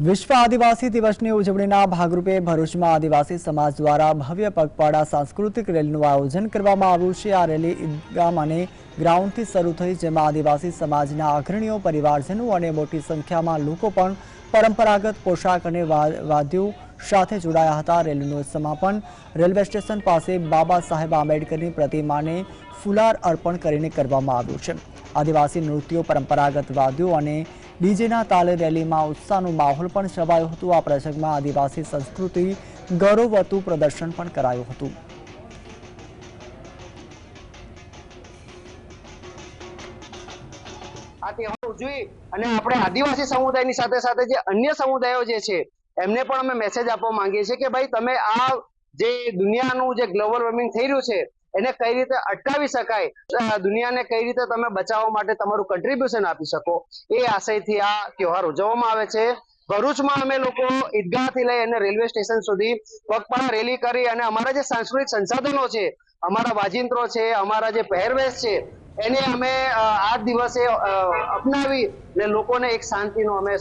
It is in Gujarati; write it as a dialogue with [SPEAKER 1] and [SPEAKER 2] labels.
[SPEAKER 1] વિશ્વ આદિવાસી દિવસની ઉજવણીના ભાગરૂપે ભરૂચમાં આદિવાસી સમાજ દ્વારા ભવ્ય પગપાળા સાંસ્કૃતિક રેલીનું આયોજન કરવામાં આવ્યું છે। આ રેલી ઈદગામ અને ગ્રાઉન્ડથી શરૂ થઈ, જેમાં આદિવાસી સમાજના અગ્રણીઓ, પરિવારજનો અને મોટી સંખ્યામાં લોકો પણ પરંપરાગત પોશાક અને વાદ્યો સાથે જોડાયા હતા। રેલીનું સમાપન રેલવે સ્ટેશન પાસે બાબા સાહેબ આંબેડકરની પ્રતિમાને ફુલાર અર્પણ કરીને કરવામાં આવ્યું છે। આદિવાસી નૃત્યો, પરંપરાગત વાદ્યો અને ડીજેના તાલે રેલીમાં ઉત્સાહનો માહોલ પણ છવાયો હતો। આ પ્રસંગમાં આદિવાસી સંસ્કૃતિ ગૌરવવતું પ્રદર્શન પણ કરાયું હતું।
[SPEAKER 2] આ તહેવાર ઉજવી અને આપણે આદિવાસી સમુદાયની સાથે સાથે જે અન્ય સમુદાયો જે છે એમને પણ અમે મેસેજ આપવા માંગીએ છીએ કે ભાઈ તમે આ જે દુનિયાનું જે ગ્લોબલ વોર્મિંગ થઈ રહ્યું છે એને કઈ રીતે અટકાવી શકાય, દુનિયાને કઈ રીતે તમે બચાવવા માટે તમારું કન્ટ્રીબ્યુશન આપી શકો, એ આશયથી આ તહેવાર ઉજવવામાં આવે છે। ભરૂચમાં અમે લોકો ઈદગાહથી લઈ અને રેલવે સ્ટેશન સુધી પગપાળા રેલી કરી અને અમારા જે સાંસ્કૃતિક સંસાધનો છે, અમારા વાજિંત્રો છે, અમારા જે પહેરવેશ છે એને અમે આ દિવસે અપનાવી ને લોકોને એક શાંતિનો અમે